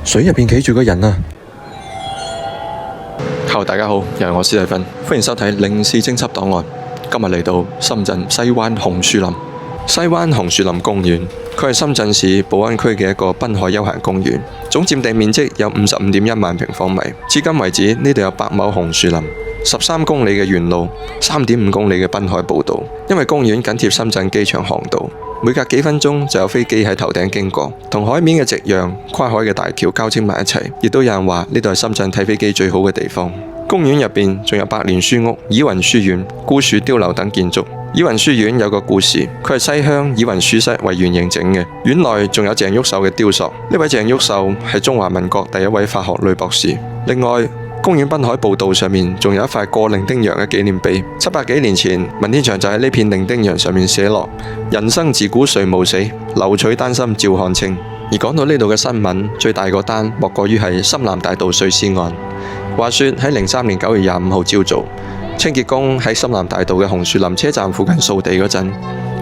水入邊企住個人啊！Hello，大家好，又係我史蒂芬，歡迎收睇《靈視偵緝檔案》。今日嚟到深圳西灣紅樹林。西灣紅樹林公園，佢係深圳市寶安區嘅一個濱海休閒公園，總佔地面積有55.1萬平方米。至今為止，呢度有8畝紅樹林、13公里嘅沿路、3.5公里嘅濱海步道。因為公園緊貼深圳機場航道，每隔幾分鐘就有飛機喺頭頂經過，同海面嘅夕陽、跨海嘅大橋交織埋一齊。亦都有人話呢度係深圳睇飛機最好嘅地方。公園入邊仲有百年書屋、以雲書院、孤樹碉樓等建築。以雲書院有個故事，佢係西鄉以雲書室為原型整嘅，院內仲有鄭玉秀嘅雕塑。呢位鄭玉秀係中華民國第一位法學女博士。另外，公園濱海步道上面仲有一塊過伶仃洋嘅紀念碑。700幾年前，文天祥就喺呢片伶仃洋上面寫落：人生自古誰無死，留取丹心照汗青。而講到呢度嘅新聞，最大個單莫過於係深南大道碎屍案。話說喺03年9月25號朝早，清潔工喺深南大道嘅紅樹林車站附近掃地嗰陣，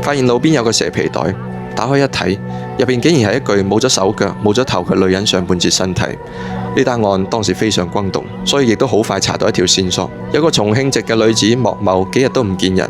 發現路邊有個蛇皮袋，打開一睇，入邊竟然係一具冇咗手腳、冇咗頭嘅女人上半截身體。呢單案當時非常轟動，所以亦都好快查到一條線索，有個重慶籍嘅女子莫某幾日都唔見人，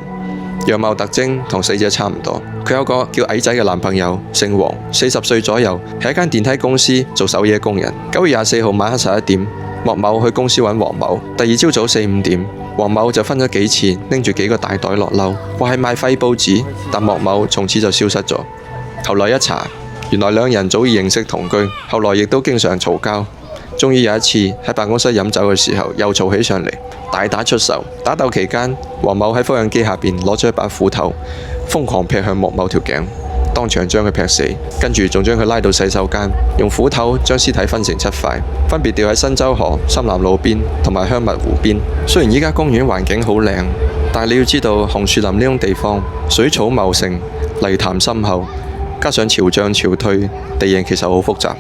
樣貌特徵同死者差唔多。佢有個叫矮仔嘅男朋友，姓黃，40歲左右，係一間電梯公司做守夜工人。9月24號晚黑11點，莫某去公司揾黃某，第二朝早4、5點，黃某就分咗幾次拎住幾個大袋落樓，話係賣廢報紙，但莫某從此就消失咗。後來一查，原來兩人早已認識同居，後來亦都經常嘈交。終於有一次喺辦公室飲酒嘅時候又嘈起上嚟，大打出手。打鬥期間，黃某喺複印機下邊攞咗一把斧頭，瘋狂劈向莫某條頸，當場將佢劈死，跟住仲將佢拉到洗手間，用斧頭將屍體分成7塊，分別掉喺新洲河、深南路邊同埋香蜜湖邊。雖然依家公園環境好靚，但係你要知道紅樹林呢種地方水草茂盛、泥潭深厚，加上潮漲潮退，地形其實好複雜。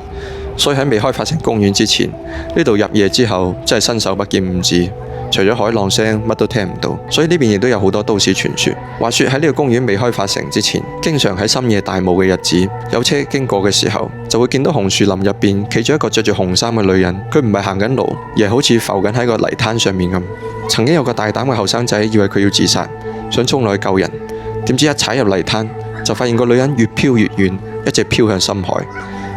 所以喺未開發成公園之前，呢度入夜之後真係伸手不見五指，除咗海浪聲乜都聽唔到。所以呢邊亦都有好多都市傳說。話說喺呢個公園未開發成之前，經常喺深夜大霧嘅日子，有車經過嘅時候，就會見到紅樹林入邊企咗一個着住紅衫嘅女人。佢唔係行緊路，而係好似浮緊喺個泥灘上面咁。曾經有個大膽嘅後生仔以為佢要自殺，想衝落去救人，點知一踩入泥灘，就發現個女人越飄越遠，一直飄向深海。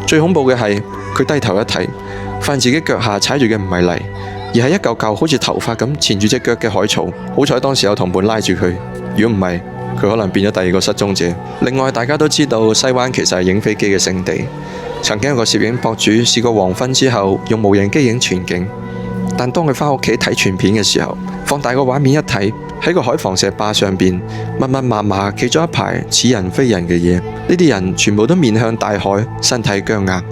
最恐怖嘅係，佢低頭一睇，發現自己腳下踩住嘅唔係泥，而係一嚿嚿好似頭髮咁纏住隻腳嘅海草。好彩當時有同伴拉住佢，如果唔係，佢可能變咗第二個失蹤者。另外，大家都知道西灣其實係影飛機嘅聖地，曾經有個攝影博主試過黃昏之後用無人機影全景，但當佢返屋企睇全片嘅時候，放大個畫面一睇，喺個海防石壩上邊密密麻麻企咗一排似人非人嘅嘢。呢啲人全部都面向大海，身體僵硬，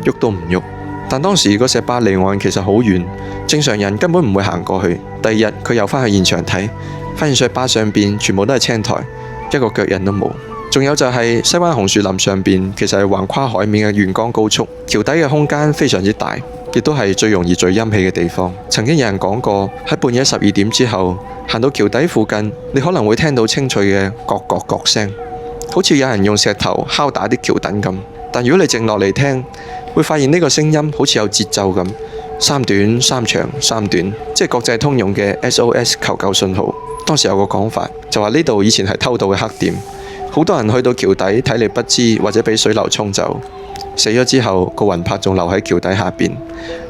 喐都唔喐。但當時個石壩離岸其實好遠，正常人根本唔會行過去。第二日佢又返去現場睇，發現石壩上邊全部都係青苔，一個腳印都冇。仲有就係西灣紅樹林上邊其實係橫跨海面嘅沿江高速，橋底嘅空間非常之大，亦都係最容易聚陰氣嘅地方。曾經有人講過，喺半夜12點之後行到橋底附近，你可能會聽到清脆嘅角角角聲，好似有人用石頭敲打啲橋墩咁。但如果你靜落嚟聽，會發現呢個聲音好似有節奏咁，三短三長三短，即係國際通用嘅 SOS 求救信號。當時有個講法，就話呢度以前係偷渡嘅黑點，好多人去到橋底體力不支或者俾水流沖走，死咗之後個魂魄仲留喺橋底下邊，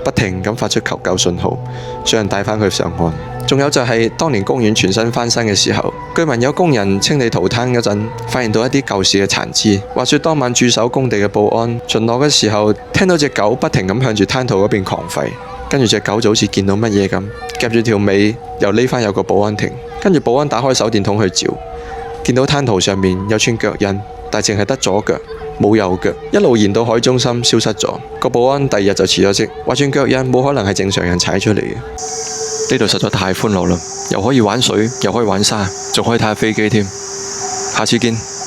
不停咁發出求救信號，想人帶返佢上岸。仲有就係當年公園全新翻新嘅時候，據聞有工人清理土灘嗰陣，發現到一啲舊時嘅殘肢。話說當晚駐守工地嘅保安巡邏嘅時候，聽到隻狗不停咁向住灘塗嗰邊狂吠，跟住隻狗就好似見到乜嘢咁，夾住條尾又匿返有個保安亭，跟住保安打開手電筒去照，見到灘塗上面有串腳印，但淨係得左腳冇右腳，一路延到海中心消失咗。個保安第二日就辭咗職，話串腳印冇可能係正常人踩出嚟嘅。呢度實在太歡樂啦，又可以玩水，又可以玩沙，仲可以睇下飛機添。下次見。